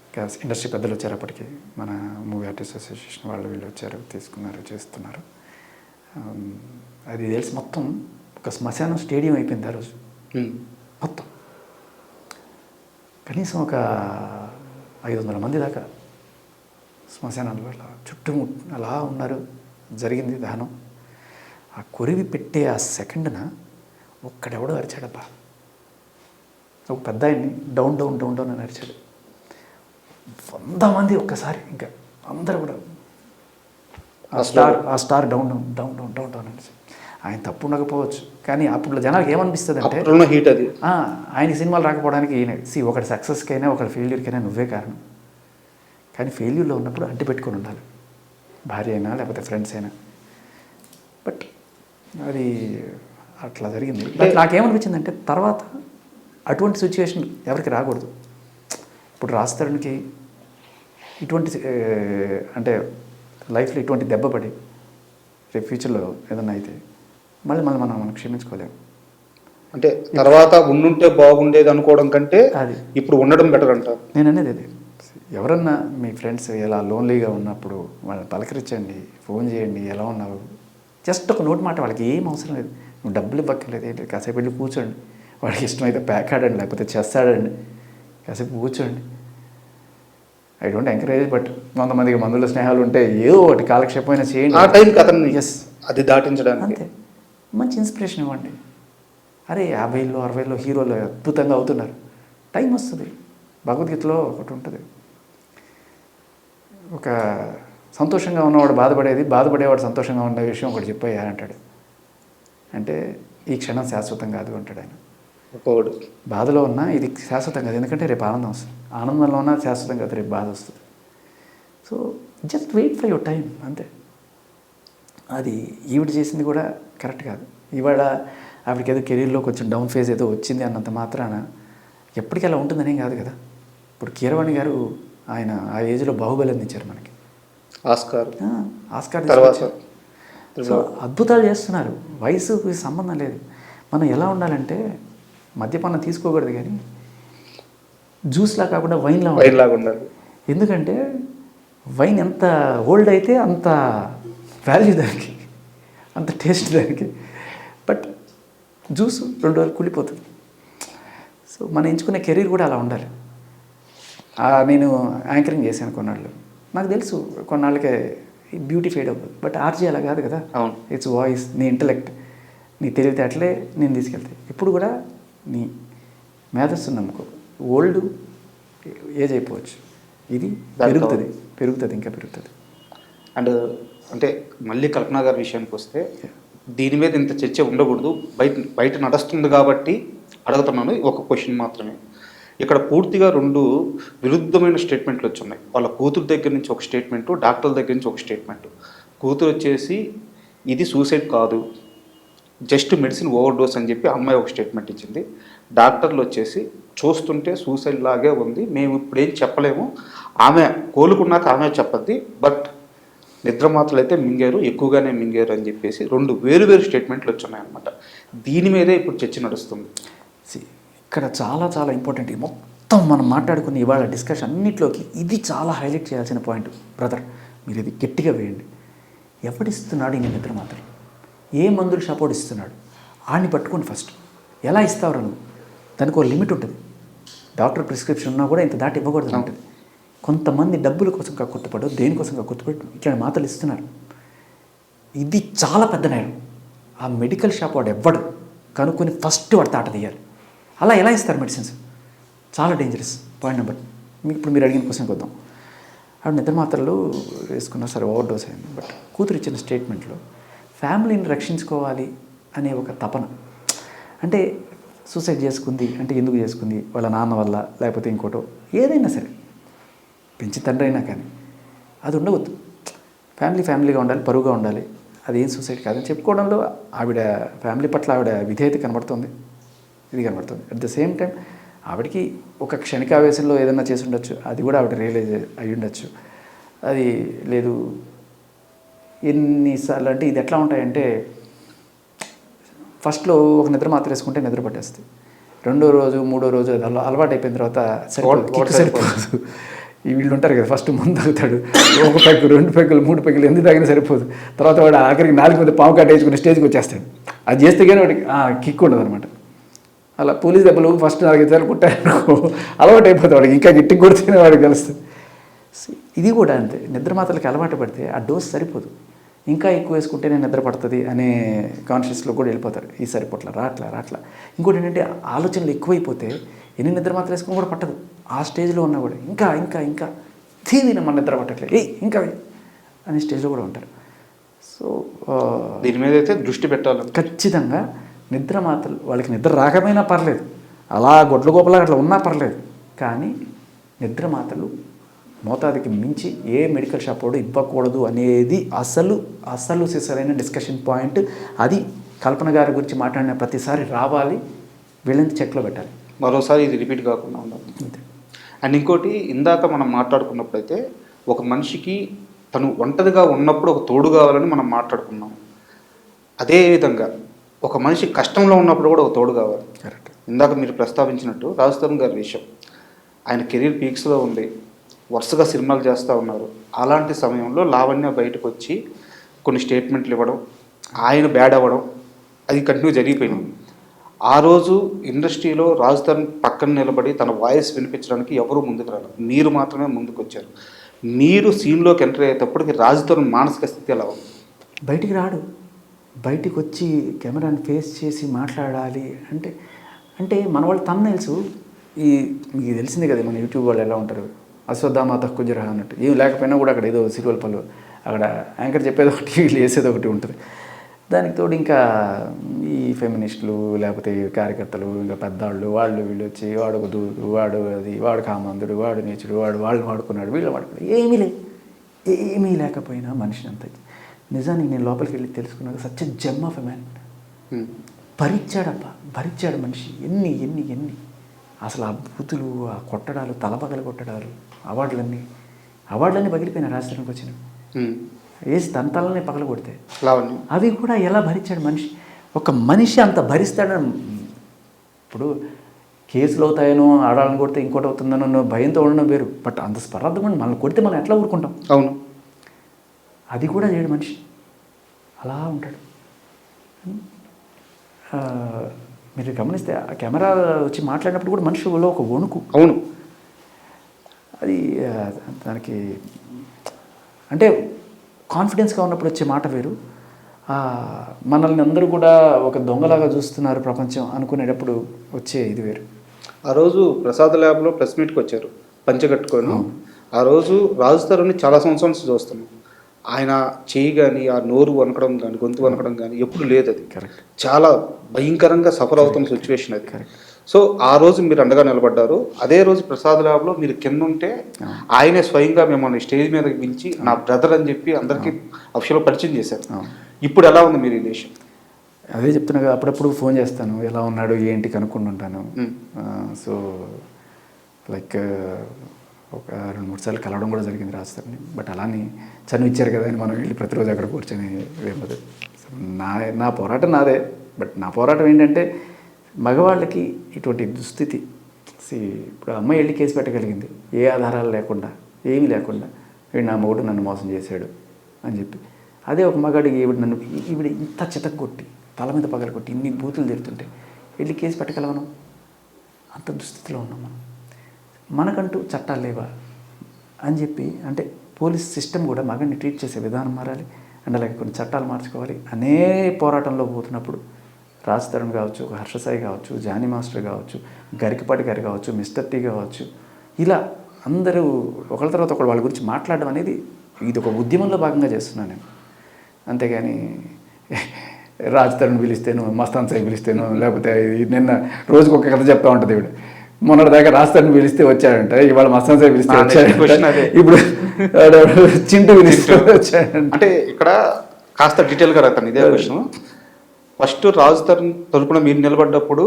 ఇంకా ఇండస్ట్రీ పెద్దలు వచ్చారు అప్పటికి, మన మూవీ ఆర్టిస్ట్ అసోసియేషన్ వాళ్ళు వీళ్ళు వచ్చారు, తీసుకున్నారు, చేస్తున్నారు. అది తెలిసి మొత్తం ఒక శ్మశానం స్టేడియం అయిపోయింది ఆ రోజు మొత్తం. కనీసం ఒక 500 మంది దాకా శ్మశానాలు అలా చుట్టూ అలా ఉన్నారు. జరిగింది దహనం. ఆ కొరివి పెట్టే ఆ సెకండ్న ఒక్కడెవడో అరిచాడబ్బా. ఒక పెద్ద ఆయన్ని డౌన్ డౌన్ డౌన్ డౌన్ అని అరిచాడు. 100 మంది ఒక్కసారి ఇంకా అందరూ కూడా ఆ star down down down down down down అనేసి. ఆయన తప్పు ఉండకపోవచ్చు, కానీ అప్పుడు జనాలకు ఏమనిపిస్తుంది అంటే హీట్ అది ఆయన సినిమాలు రాకపోవడానికి ఈయన ఒకటి సక్సెస్కైనా ఒకటి ఫెయిల్యూర్కైనా నువ్వే కారణం. కానీ ఫెయిల్యూర్లో ఉన్నప్పుడు అడ్డు పెట్టుకొని ఉండాలి, భార్య అయినా లేకపోతే ఫ్రెండ్స్ అయినా. బట్ అది అట్లా జరిగింది. బట్ నాకేమనిపించిందంటే తర్వాత అటువంటి సిచ్యువేషన్ ఎవరికి రాకూడదు. ఇప్పుడు రాస్తానికి ఇటువంటి అంటే లైఫ్లో ఇటువంటి దెబ్బ పడి రేపు ఫ్యూచర్లో ఏదన్నా అయితే మళ్ళీ మనం క్షమించుకోలేము. అంటే తర్వాత ఉండుంటే బాగుండేది అనుకోవడం కంటే అది ఇప్పుడు ఉండడం బెటర్ అంట. నేను అనేది అది. ఎవరన్నా మీ ఫ్రెండ్స్ ఎలా లోన్లీగా ఉన్నప్పుడు వాళ్ళని పలకరించండి, ఫోన్ చేయండి, ఎలా ఉన్నావు, జస్ట్ ఒక నోటి మాట. వాళ్ళకి ఏం అవసరం లేదు, నువ్వు డబ్బులు ఇవ్వక్కర్లేదు, ఏంటి కాసేపు వెళ్ళి కూర్చోండి, వాడికి ఇష్టమైతే ప్యాక్ ఆడండి, లేకపోతే చెస్ ఆడండి, కాసేపు కూర్చోండి. ఐ డోంట్ ఎంకరేజ్, బట్ కొంతమందికి మందుల స్నేహాలు ఉంటే ఏదో ఒకటి కాలక్షేపమైన చేయండి. ఆ టైంకి అతన్ని ఎస్ అది దాటించడానికి అంతే. మంచి ఇన్స్పిరేషన్ ఇవ్వండి. అరే 50లో 60లో హీరోలు అద్భుతంగా అవుతున్నారు. టైం వస్తుంది. భగవద్గీతలో ఒకటి ఉంటుంది, ఒక సంతోషంగా ఉన్నవాడు బాధపడేవాడు సంతోషంగా ఉన్న విషయం ఒకటి చెప్పయ్యా అంటాడు. అంటే ఈ క్షణం శాశ్వతం కాదు అంటాడు ఆయన. ఒకడు బాధలో ఉన్నా ఇది శాశ్వతం కాదు, ఎందుకంటే రేపు ఆనందం వస్తుంది. ఆనందంలో ఉన్నా శాశ్వతం కాదు, రేపు బాధ వస్తుంది. So just wait for your time అంతే. అది ఈవిడ చేసింది కూడా కరెక్ట్ కాదు. ఇవాళ ఆవిడకి ఏదో కెరీర్లో కొంచెం డౌన్ ఫేజ్ ఏదో వచ్చింది అన్నంత మాత్రాన ఎప్పటికీ అలా ఉంటుందనేం కాదు కదా. ఇప్పుడు కీరవాణి గారు ఆయన ఆ ఏజ్లో బాహుబలి అందించారు మనకి, ఆస్కార్ తర్వాత. సో అద్భుతాలు చేస్తున్నారు. వయసుకి సంబంధం లేదు. మనం ఎలా ఉండాలంటే మద్యపానం తీసుకోకూడదు, కానీ జ్యూస్లా కాకుండా వైన్లా ఉండాలి. ఎందుకంటే వైన్ ఎంత ఓల్డ్ అయితే అంత వాల్యూ దానికి, అంత టేస్ట్ దానికి. బట్ జ్యూస్ 2 రోజులు కూలిపోతుంది. సో మనం ఎంచుకునే కెరీర్ కూడా అలా ఉండాలి. నేను యాంకరింగ్ చేశాను కొన్నాళ్ళు, నాకు తెలుసు కొన్నాళ్ళకే బ్యూటీ ఫేడ్ అవ్వదు. బట్ ఆర్జీ అలా కాదు కదా. ఇట్స్ వాయిస్, నీ ఇంటలెక్ట్, నీ తెలివితేటలే నేను తీసుకెళ్తాయి. ఇప్పుడు కూడా నీ మేధస్సు నమ్ముకో. ఓల్డ్ ఏజ్ అయిపోవచ్చు, ఇది పెరుగుతుంది ఇంకా పెరుగుతుంది. అండ్ అంటే మళ్ళీ కల్పన గారి విషయానికి వస్తే దీని మీద ఇంత చర్చ ఉండకూడదు, బయట నడుస్తుంది కాబట్టి అడుగుతున్నాను. ఒక క్వశ్చన్ మాత్రమే. ఇక్కడ పూర్తిగా 2 విరుద్ధమైన స్టేట్మెంట్లు వచ్చున్నాయి. వాళ్ళ కూతురు దగ్గర నుంచి ఒక స్టేట్మెంటు, డాక్టర్ల దగ్గర నుంచి ఒక స్టేట్మెంటు. కూతురు వచ్చేసి ఇది సూసైడ్ కాదు, జస్ట్ మెడిసిన్ ఓవర్ డోస్ అని చెప్పి అమ్మాయి ఒక స్టేట్మెంట్ ఇచ్చింది. డాక్టర్లు వచ్చేసి చూస్తుంటే సూసైడ్ లాగే ఉంది, మేము ఇప్పుడు ఏం చెప్పలేము, ఆమె కోలుకున్నాక ఆమె చెప్పద్ది, బట్ నిద్ర మాత్రలు అయితే మింగారు, ఎక్కువగానే మింగారు అని చెప్పేసి 2 వేరు స్టేట్మెంట్లు వచ్చున్నాయన్నమాట. దీని మీదే ఇప్పుడు చర్చ నడుస్తుంది. ఇక్కడ చాలా చాలా ఇంపార్టెంట్. మొత్తం మనం మాట్లాడుకుని ఇవాళ డిస్కషన్ అన్నింటిలోకి ఇది చాలా హైలైట్ చేయాల్సిన పాయింట్. బ్రదర్, మీరు ఇది గట్టిగా వేయండి. ఎవడిస్తున్నాడు ఈ నిద్ర మాత్రం? ఏ మందులు సపోర్ట్ ఇస్తున్నాడు? ఆడిని పట్టుకోండి ఫస్ట్. ఎలా ఇస్తావు నువ్వు? దానికి ఒక లిమిట్ ఉంటుంది. డాక్టర్ ప్రిస్క్రిప్షన్ ఉన్నా కూడా ఇంత దాటి ఇవ్వకూడదు ఉంటుంది. కొంతమంది డబ్బుల కోసం కక్కుర్తిపడు, దేనికోసం కక్కుర్తిపడు ఇట్లా మాటలు ఇస్తున్నారు. ఇది చాలా పెద్ద నేరం. ఆ మెడికల్ షాప్ వాడు ఎవ్వడు కనుక్కొని ఫస్ట్ వాడు తాట తీయాలి. అలా ఎలా ఇస్తారు మెడిసిన్స్? చాలా డేంజరస్. Point number. ఇప్పుడు మీరు అడిగిన క్వశ్చన్కి వద్దాం. ఆవిడ నిద్ర మాత్రలు వేసుకున్నా సరే, ఓవర్ డోస్ అయింది. బట్ కూతురు ఇచ్చిన స్టేట్మెంట్లో ఫ్యామిలీని రక్షించుకోవాలి అనే ఒక తపన. అంటే సూసైడ్ చేసుకుంది అంటే ఎందుకు చేసుకుంది? వాళ్ళ నాన్న వల్ల, లేకపోతే ఇంకోటో, ఏదైనా సరే పెంచి తండ్రి అయినా కానీ అది ఉండవద్దు. ఫ్యామిలీగా ఉండాలి, పరువుగా ఉండాలి. అది ఏం సూసైడ్ కాదని చెప్పుకోవడంలో ఆవిడ ఫ్యామిలీ పట్ల ఆవిడ విధేయత కనబడుతుంది, ఇది కనబడుతుంది. అట్ ద సేమ్ టైం ఆవిడకి ఒక క్షణికావేశంలో ఏదైనా చేసి ఉండొచ్చు, అది కూడా ఆవిడ రియలైజ్ అయ్యి ఉండొచ్చు. అది లేదు ఎన్నిసార్లు అంటే ఇది ఎట్లా ఉంటాయంటే, ఫస్ట్లో ఒక నిద్ర మాత్రం వేసుకుంటే నిద్ర పట్టేస్తుంది. రెండో రోజు మూడో రోజు అలవాటు అయిపోయిన తర్వాత సరిపోదు. ఈ వీళ్ళు ఉంటారు కదా, ఫస్ట్ ముందు తాగుతాడు, 1 పెగ్గు 2 పెగ్గులు 3 పెగ్గులు ఎందుకు తాగినా సరిపోదు. తర్వాత వాడు ఆఖరికి 4 మీద పాము కట్టేసుకుని స్టేజ్కి వచ్చేస్తాడు. అది చేస్తే కానీ వాడికి కిక్ ఉండదు అనమాట. అలా పోలీస్ దెబ్బలు ఫస్ట్ 4-5 సార్లు కుట్టారనుకో అలవాటు అయిపోతుంది వాడికి, ఇంకా గిట్టికి కొడితేనే వాడికి కలుస్తుంది. ఇది కూడా అంతే, నిద్ర మాత్రలకి అలవాటు పడితే ఆ డోస్ సరిపోదు, ఇంకా ఎక్కువ వేసుకుంటేనే నిద్ర పడుతుంది అనే కాన్షియస్లో కూడా వెళ్ళిపోతారు. ఈ సరిపోట్ల రాట్లా. ఇంకోటి ఏంటంటే ఆలోచనలు ఎక్కువైపోతే ఎన్ని నిద్ర మాత్రం వేసుకుని కూడా పట్టదు. ఆ స్టేజ్లో ఉన్నా కూడా ఇంకా తీదిన మన నిద్ర పట్టట్లేదు, ఇంకా అనే స్టేజ్లో కూడా ఉంటారు. సో దీని మీద అయితే దృష్టి పెట్టాలి. ఖచ్చితంగా నిద్ర మాత్రలు వాళ్ళకి నిద్ర రాకపోయినా పర్లేదు, అలా గొడ్ల గోపలా అట్లా ఉన్నా పర్లేదు, కానీ నిద్ర మాత్రలు మోతాదుకి మించి ఏ మెడికల్ షాప్ వాడు ఇవ్వకూడదు అనేది అసలు సిసరైన డిస్కషన్ పాయింట్. అది కల్పన గారి గురించి మాట్లాడిన ప్రతిసారి రావాలి, వీళ్ళని చెక్లో పెట్టాలి, మరోసారి ఇది రిపీట్ కాకుండా ఉండాలి. అంతే. అండ్ ఇంకోటి, ఇందాక మనం మాట్లాడుకున్నప్పుడైతే ఒక మనిషికి తను ఒంటరిగా ఉన్నప్పుడు ఒక తోడు కావాలని మనం మాట్లాడుకున్నాం. అదేవిధంగా ఒక మనిషి కష్టంలో ఉన్నప్పుడు కూడా ఒక తోడు కావాలి. కరెక్ట్. ఇందాక మీరు ప్రస్తావించినట్టు రాజ్ తరుణ్ గారి విషయం, ఆయన కెరీర్ పీక్స్లో ఉంది, వరుసగా సినిమాలు చేస్తూ ఉన్నారు. అలాంటి సమయంలో లావణ్య బయటకు వచ్చి కొన్ని స్టేట్మెంట్లు ఇవ్వడం, ఆయన బ్యాడ్ అవ్వడం, అది కంటిన్యూ జరిగిపోయింది. ఆ రోజు ఇండస్ట్రీలో రాజ్ తరుణ్ పక్కన నిలబడి తన వాయిస్ వినిపించడానికి ఎవరూ ముందుకు రాలేదు, మీరు మాత్రమే ముందుకు వచ్చారు. మీరు సీన్లోకి ఎంటర్ అయ్యేటప్పటికి రాజ్ తరుణ్ మానసిక స్థితి ఎలా ఉంది? బయటికి రాడు, బయటికి వచ్చి కెమెరాని ఫేస్ చేసి మాట్లాడాలి అంటే మన వాళ్ళు తమ్నైల్స్ మీకు తెలిసిందే కదా, మన యూట్యూబ్ వాళ్ళు ఎలా ఉంటారు, అశ్వత్థామాత కుజరహ అన్నట్టు. ఏం లేకపోయినా కూడా అక్కడ ఏదో సిల్వల్ పళ్ళు, అక్కడ యాంకర్ చెప్పేది ఒకటి వీళ్ళు వేసేది ఒకటి ఉంటుంది. దానికి తోడు ఇంకా ఈ ఫెమినిస్టులు లేకపోతే కార్యకర్తలు ఇంకా పెద్దవాళ్ళు వాళ్ళు వీళ్ళు వచ్చి వాడు ఒక దూడు, వాడు అది, వాడు కామందుడు, వాడు నీచుడు, వాళ్ళు వాడుకున్నాడు, వీళ్ళు వాడుకున్నాడు. ఏమీ లేకపోయినా మనిషిని అంత నిజానికి నేను లోపలికి వెళ్ళి తెలుసుకున్నాక such gem of a man. భరించాడు మనిషి ఎన్ని అసలు ఆ బూతులు, ఆ కొట్టడాలు, తలపగలు కొట్టడాలు, అవార్డులన్నీ పగిలిపోయినా రాజధానికి వచ్చినాయి. వేసి దంతాలనే పగల కొడితే అవి కూడా ఎలా భరించాడు మనిషి. ఒక మనిషి అంత భరిస్తాడని, ఇప్పుడు కేసులు అవుతాయనో ఆడాలని కొడితే ఇంకోటి అవుతుందనో భయంతో ఉండడం వేరు, బట్ అంత స్పర్ధం మనల్ని కొడితే మనం ఎట్లా ఊరుకుంటాం? అవును, అది కూడా చేయడు మనిషి, అలా ఉంటాడు. మీరు గమనిస్తే ఆ కెమెరా వచ్చి మాట్లాడినప్పుడు కూడా మనిషిలో ఒక వణుకు. అవును, అది దానికి అంటే కాన్ఫిడెన్స్గా ఉన్నప్పుడు వచ్చే మాట వేరు. మనల్ని అందరూ కూడా ఒక దొంగలాగా చూస్తున్నారు ప్రపంచం అనుకునేటప్పుడు వచ్చే ఇది వేరు. ఆ రోజు ప్రసాద్ ల్యాబ్లో ప్రెస్ మీట్కి వచ్చారు పంచగట్టుకొని. ఆ రోజు రాజ్ తరుణ్ని చాలా సంవత్సరాల నుంచి చూస్తున్నాం. ఆయన చేయి కానీ, ఆ నోరు వనకడం కానీ, గొంతు వనకడం కానీ ఎప్పుడు లేదు. అది కరెక్ట్, చాలా భయంకరంగా సఫర్ అవుతున్న సిచ్యువేషన్ అది. కరెక్ట్. సో ఆ రోజు మీరు అండగా నిలబడ్డారు. అదే రోజు ప్రసాద్ ల్యాబ్లో మీరు కింద ఉంటే ఆయనే స్వయంగా మిమ్మల్ని స్టేజ్ మీదకి పిలిచి నా బ్రదర్ అని చెప్పి అందరికీ అఫీషియల్గా పరిచయం చేశారు. ఇప్పుడు ఎలా ఉంది మీ రిలేషన్? అదే చెప్తున్నా కదా, అప్పుడప్పుడు ఫోన్ చేస్తాను, ఎలా ఉన్నాడు ఏంటి కనుక్కుంటుంటాను. సో లైక్ ఒక 2-3 సార్లు కలవడం కూడా జరిగింది రాజధాని. బట్ అలానే చనువు ఇచ్చారు కదా అని మనం వెళ్ళి ప్రతిరోజు అక్కడ కూర్చొని వేయదు. నా పోరాటం నాదే. బట్ నా పోరాటం ఏంటంటే మగవాళ్ళకి ఇటువంటి దుస్థితి. ఇప్పుడు అమ్మాయి వెళ్ళి కేసు పెట్టగలిగింది ఏ ఆధారాలు లేకుండా, ఏమీ లేకుండా, వీడు నా మొగుడు నన్ను మోసం చేశాడు అని చెప్పి. అదే ఒక మగాడికి ఈవిడ ఇంత చితక్కొట్టి తల మీద పగలగొట్టి ఇన్ని బూతులు తిరుగుతుంటే వెళ్ళి కేసు పెట్టగలవను? అంత దుస్థితిలో ఉన్నాం మనం. మనకంటూ చట్టాలు లేవా అని చెప్పి, అంటే పోలీస్ సిస్టమ్ కూడా మగాడిని ట్రీట్ చేసే విధానం మారాలి. అండ్ అలాగే కొన్ని చట్టాలు మార్చుకోవాలి. అనే పోరాటంలో పోతున్నప్పుడు రాజ్ తరుణ్ కావచ్చు, హర్షసాయి కావచ్చు, జానీ మాస్టర్ కావచ్చు, గరికపాటి గారు కావచ్చు, మిస్టర్ టీ కావచ్చు, ఇలా అందరూ ఒకళ్ళ తర్వాత ఒకళ్ళు వాళ్ళ గురించి మాట్లాడడం అనేది ఇది ఒక ఉద్యమంలో భాగంగా చేస్తున్నాను నేను. అంతేగాని రాజ్ తరుణ్ పిలిస్తేను, మస్తాన్ సాయి పిలిస్తేను, లేకపోతే నిన్న రోజుకు ఒక కథ చెప్తా ఉంటుంది ఇవిడ, మొన్నటి దాకా రాస్తారని పిలిస్తే వచ్చాడంట, ఇవాళ మస్తాన్ సాయి పిలిస్తే నా next question వచ్చాడంట, అదే. ఇప్పుడు చింటూ పిలిస్తే వచ్చాడంట. అంటే ఇక్కడ కాస్త డీటెయిల్గా రాస్తాను ఇదే క్వశ్చన్. ఫస్ట్ రాజు తరపున మీరు నిలబడ్డప్పుడు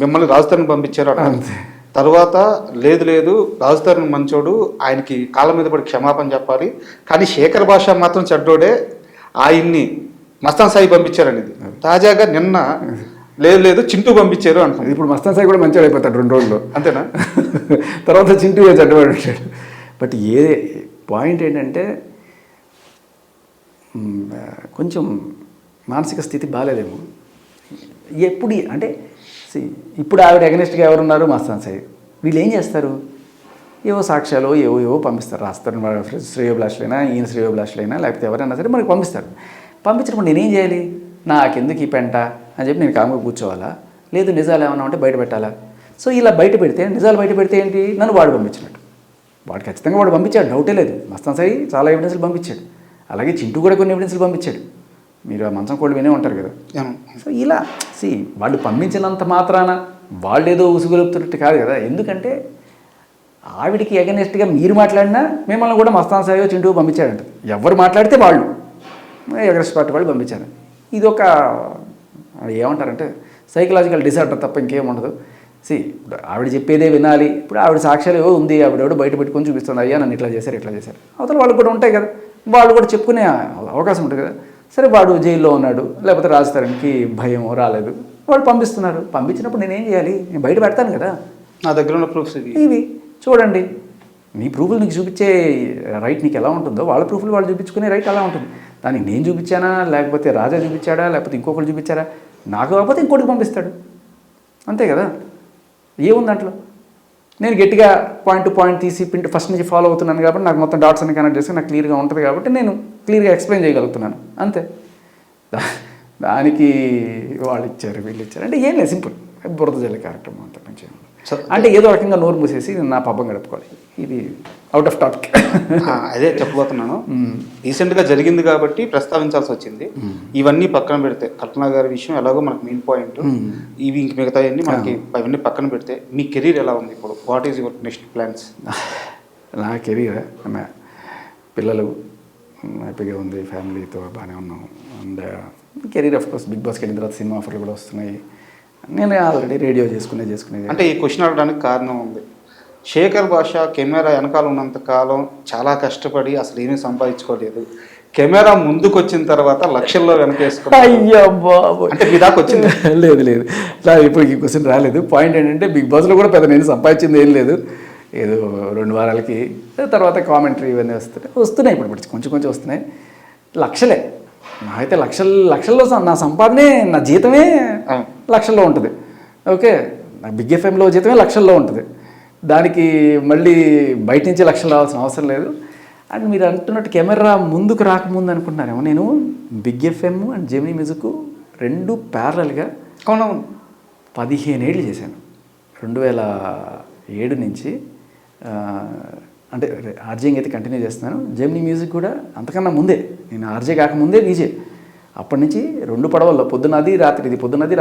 మిమ్మల్ని రాజు తరుణ్ పంపించారు అన్నారు. అంతే. తర్వాత లేదు రాజు తరుణ్ మంచోడు, ఆయనకి కాళ్ళ మీద పడి క్షమాపణ చెప్పాలి, కానీ శేఖర్ భాష మాత్రం చెడ్డోడే, ఆయన్ని మస్తాన్ సాయి పంపించారనేది. తాజాగా నిన్న లేదు చింటూ పంపించారు అంటున్నారు. ఇప్పుడు మస్తాన్ సాయి కూడా మంచిగా అయిపోతాడు 2 రోజుల్లో, అంతేనా? తర్వాత చింటూ చెడ్డవాడు ఉంటాడు. బట్ పాయింట్ ఏంటంటే కొంచెం మానసిక స్థితి బాగాలేదేమో ఎప్పుడు. అంటే ఇప్పుడు ఆవిడ అగెనిస్ట్గా ఎవరున్నారు? మస్తాన్ సాయి. వీళ్ళు ఏం చేస్తారు? ఏవో సాక్ష్యాలు ఏవో పంపిస్తారు, రాస్తారు. శ్రేయోభిలాషులైనా, ఈయన శ్రేయోభిలాషులైనా, లేకపోతే ఎవరైనా సరే మనకి పంపిస్తారు. పంపించినప్పుడు నేనేం చేయాలి? నాకెందుకు ఈ పెంట అని చెప్పి నేను కాముగా కూర్చోవాలా? లేదు నిజాలు ఏమన్నా ఉంటే బయట పెట్టాలా? సో ఇలా బయట పెడితే, నిజాలు బయట పెడితే ఏంటి? నన్ను వాడు పంపించినట్టు. వాడు ఖచ్చితంగా వాడు పంపించాడు, డౌటే లేదు. మస్తాన్ సాయి చాలా ఎవిడెన్స్లు పంపించాడు, అలాగే చింటూ కూడా కొన్ని ఎవిడెన్స్లు పంపించాడు. మీరు ఆ మంచం కోళ్ళు వినే ఉంటారు కదా. సో ఇలా వాళ్ళు పంపించినంత మాత్రాన వాళ్ళు ఏదో ఉసుగొలుపుతున్నట్టు కాదు కదా. ఎందుకంటే ఆవిడికి ఎగనెస్ట్గా మీరు మాట్లాడినా మిమ్మల్ని కూడా మస్తాన్ సాయో చింటూ పంపించాడంట. ఎవరు మాట్లాడితే వాళ్ళు ఎగరెస్ట్ పార్టీ వాళ్ళు పంపించారు. ఇది ఒక ఏమంటారంటే సైకలాజికల్ డిసార్డర్ తప్ప ఇంకేం ఉండదు. ఇప్పుడు ఆవిడ చెప్పేదే వినాలి. ఇప్పుడు ఆవిడ సాక్ష్యాలు ఏవో ఉంది, ఆవిడెవడో బయట పెట్టుకొని చూపిస్తుంది, అయ్యా నన్ను ఇట్లా చేశారు అవతల వాళ్ళు కూడా ఉంటాయి కదా, వాళ్ళు కూడా చెప్పుకునే అవకాశం ఉంటుంది కదా. సరే వాడు జైల్లో ఉన్నాడు, లేకపోతే రాజు తరుణ్కి భయం రాలేదు, వాడు పంపిస్తున్నారు. పంపించినప్పుడు నేనేం చేయాలి? నేను బయట పెడతాను కదా. నా దగ్గర ఉన్న ప్రూఫ్స్ ఇవి చూడండి. నీ ప్రూఫ్లు నీకు చూపించే రైట్ నీకు ఎలా ఉంటుందో, వాళ్ళ ప్రూఫ్లు వాళ్ళు చూపించుకునే రైట్ అలా ఉంటుంది. దానికి నేను చూపించానా, లేకపోతే రాజా చూపించాడా, లేకపోతే ఇంకొకరు చూపించారా? నాకు కాకపోతే ఇంకోటికి పంపిస్తాడు, అంతే కదా. ఏముంది దాంట్లో? నేను గట్టిగా పాయింట్ టు పాయింట్ తీసి ఫస్ట్ నుంచి ఫాలో అవుతున్నాను కాబట్టి నాకు మొత్తం డాట్స్ అన్ని కనెక్ట్ చేసి నాకు క్లియర్గా ఉంటుంది కాబట్టి నేను క్లియర్గా ఎక్స్ప్లెయిన్ చేయగలుగుతున్నాను, అంతే. దానికి వాళ్ళు ఇచ్చారు వీళ్ళు ఇచ్చారు అంటే ఏం లేదు, సింపుల్ బురద జల్లి కార్యక్రమం అంత మంచిగా. అంటే ఏదో రకంగా నోరు మూసేసి నా పబ్బం గడుపుకోవాలి. ఇది అవుట్ ఆఫ్ టాపిక్. అదే చెప్పబోతున్నాను. రీసెంట్గా జరిగింది కాబట్టి ప్రస్తావించాల్సి వచ్చింది. ఇవన్నీ పక్కన పెడితే కల్పన గారి విషయం ఎలాగో మనకు మెయిన్ పాయింట్, ఇవి ఇంక మిగతా మనకి అవన్నీ పక్కన పెడితే మీ కెరీర్ ఎలా ఉంది ఇప్పుడు? What is your next plans? నా కెరీర్ పిల్లలు హ్యాపీగా ఉంది, ఫ్యామిలీతో బాగానే ఉన్నాం. And career of course big బాస్కి వెళ్ళిన తర్వాత సినిమా ఆఫర్లు కూడా వస్తున్నాయి. నేను ఆల్రెడీ రేడియో చేసుకునేది. అంటే ఈ క్వశ్చన్ అడగడానికి కారణం ఉంది. శేఖర్ భాష కెమెరా వెనకాల ఉన్నంత కాలం చాలా కష్టపడి అసలు ఏమీ సంపాదించుకోలేదు. కెమెరా ముందుకు వచ్చిన తర్వాత లక్షల్లో వెనకేసుకున్నాడు. అయ్యో బాబు, అంటే మీ దాకా వచ్చింది? లేదు ఇప్పుడు ఈ క్వశ్చన్ రాలేదు. పాయింట్ ఏంటంటే బిగ్ బాస్లో కూడా పెద్ద నేను సంపాదించింది ఏం లేదు. ఏదో 2 వారాలకి తర్వాత కామెంటరీ ఇవన్నీ వస్తున్నాయి ఇప్పుడు కొంచెం వస్తున్నాయి. లక్షలే నాకైతే లక్షల్లో నా సంపాదనే, నా జీతమే లక్షల్లో ఉంటుంది. ఓకే, నా బిగ్ ఎఫ్ఎంలో జీతమే లక్షల్లో ఉంటుంది. దానికి మళ్ళీ బయట నుంచి లక్షలు రావాల్సిన అవసరం లేదు. అండ్ మీరు అంటున్నట్టు కెమెరా ముందుకు రాకముందు అనుకుంటున్నారేమో, నేను big FM and Gemini music 2 ప్యారలల్గా 15 ఏళ్ళు చేశాను. 2007 నుంచి అంటే ఆర్జేయింగ్ అయితే కంటిన్యూ చేస్తున్నాను. జెమినీ మ్యూజిక్ కూడా అంతకన్నా ముందే, నేను ఆర్జే కాకముందే విజే. అప్పటి నుంచి 2 పడవల్లో పొద్దున్నది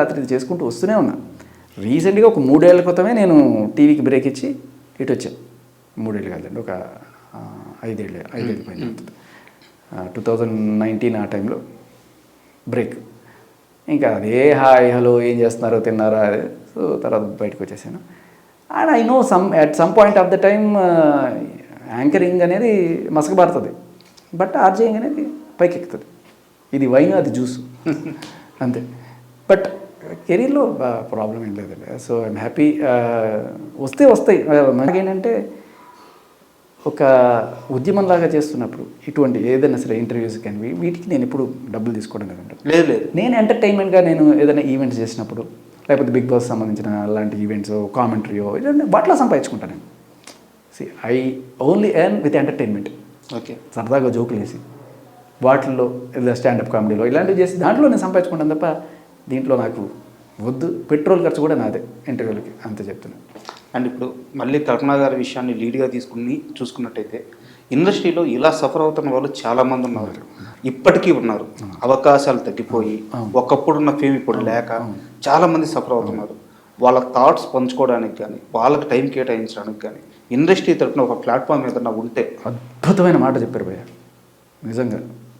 రాత్రిది చేసుకుంటూ వస్తూనే ఉన్నా. రీసెంట్గా ఒక 3 ఏళ్ల క్రితమే నేను టీవీకి బ్రేక్ ఇచ్చి ఇటు వచ్చాను. 3 ఏళ్ళు కాదండి, ఒక 5 ఏళ్ళు పైన అవుతుంది. 2019 ఆ టైంలో బ్రేక్. ఇంకా అదే హాయ్ హలో ఏం చేస్తున్నారో తిన్నారా అదే. సో తర్వాత బయటకు వచ్చేసాను. And I know at some point of the time anchoring అనేది మసకబారుతుంది, బట్ ఆర్జేయింగ్ అనేది పైకి ఎక్కుతుంది. ఇది వైన్, అది జ్యూస్, అంతే. బట్ కెరీర్లో ప్రాబ్లం ఏం లేదండి. So I'm happy. వస్తాయి. మనకేంటంటే ఒక ఉద్యమంలాగా చేస్తున్నప్పుడు ఇటువంటి ఏదైనా సరే ఇంటర్వ్యూస్ కానీ వీటికి నేను ఎప్పుడు డబ్బులు తీసుకోవడం కదండి. లేదు నేను ఎంటర్టైన్మెంట్గా నేను ఏదైనా ఈవెంట్స్ చేసినప్పుడు, లేకపోతే బిగ్ బాస్ సంబంధించిన అలాంటి ఈవెంట్స్, కామెంటరీయో ఇలాంటి వాటిలో సంపాదించుకుంటాను నేను. I only earn with entertainment. Okay, సరదాగా జోకులు వేసి వాటిల్లో లేదా స్టాండప్ కామెడీలో ఇలాంటివి చేసి దాంట్లో నేను సంపాదించుకుంటాను తప్ప దీంట్లో నాకు వద్దు. పెట్రోల్ ఖర్చు కూడా నాదే ఇంటర్వ్యూలకి, అంతే చెప్తున్నాను. అండ్ ఇప్పుడు మళ్ళీ కల్పన గారి విషయాన్ని లీడ్గా చూసుకున్నట్టయితే ఇండస్ట్రీలో ఇలా సఫర్ అవుతున్న వాళ్ళు చాలామంది ఉన్నారు, ఇప్పటికీ ఉన్నారు. అవకాశాలు తగ్గిపోయి ఒకప్పుడు ఉన్న ఫేమ్ ఇప్పుడు లేక చాలామంది సఫర్ అవుతున్నారు. వాళ్ళ థాట్స్ పంచుకోవడానికి కానీ వాళ్ళకి టైం కేటాయించడానికి కానీ ఇండస్ట్రీ తరపున ఒక ప్లాట్ఫామ్ ఏదైనా ఉంటే. అద్భుతమైన మాట చెప్పారు భయ్య, నిజంగా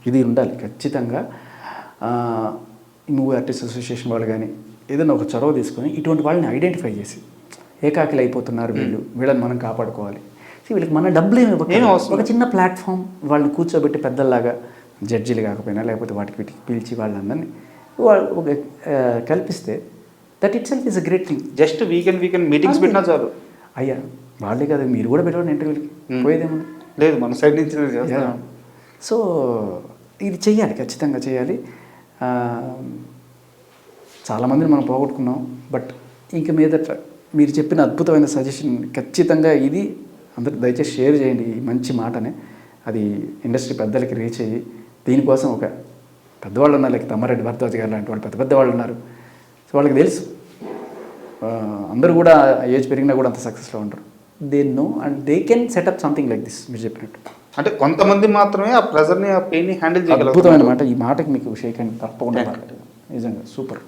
ఇది ఉండాలి ఖచ్చితంగా. మూవీ ఆర్టిస్ట్ అసోసియేషన్ వాళ్ళు కానీ ఏదైనా ఒక చొరవ తీసుకొని ఇటువంటి వాళ్ళని ఐడెంటిఫై చేసి ఏకాకిలు అయిపోతున్నారు వీళ్ళని మనం కాపాడుకోవాలి. వీళ్ళకి మన డబ్బులు ఏమి ఒక చిన్న ప్లాట్ఫామ్ వాళ్ళని కూర్చోబెట్టి పెద్దల్లాగా జడ్జీలు కాకపోయినా లేకపోతే వాటికి పిలిచి వాళ్ళందరినీ వాళ్ళు కల్పిస్తే that it self is a great thing. Just weekend meetings పెట్టినా చాలు. అయ్యా వాళ్ళే కదా, మీరు కూడా పెట్టండి ఇంటర్వ్యూలకి, పోయేదేమన్నా లేదు మన సైడ్ నుంచి. సో ఇది చెయ్యాలి, ఖచ్చితంగా చేయాలి. చాలామందిని మనం పోగొట్టుకున్నాం, బట్ ఇంక మీదట మీరు చెప్పిన అద్భుతమైన సజెషన్ ఖచ్చితంగా ఇది అందరూ దయచేసి షేర్ చేయండి. ఈ మంచి మాటనే అది ఇండస్ట్రీ పెద్దలకి రీచ్ అయ్యి దీనికోసం ఒక పెద్దవాళ్ళు ఉన్నారు, లైక్ తమ్మారెడ్డి భరద్వాజ్ గారు లాంటి వాళ్ళు పెద్ద వాళ్ళు ఉన్నారు. సో వాళ్ళకి తెలుసు అందరూ కూడా ఏజ్ పెరిగినా కూడా అంత సక్సెస్లో ఉంటారు. They know and they can setup something like this. మీరు చెప్పినట్టు అంటే కొంతమంది మాత్రమే ఆ ప్రెజర్ని ఆ పెయిన్ని హ్యాండిల్ చేయగలరు. అద్భుతమైన మాట, ఈ మాటకి మీకు షేక్ అండ్ తప్పకుండా నిజంగా సూపర్.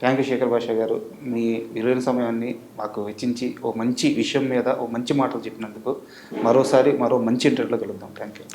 థ్యాంక్ యూ శేఖర్ భాష గారు, మీ విలువైన సమయాన్ని మాకు వెచ్చించి ఓ మంచి విషయం మీద ఓ మంచి మాటలు చెప్పినందుకు. మరో మంచి ఇంటర్వ్యూలో కలుద్దాం. Thank you.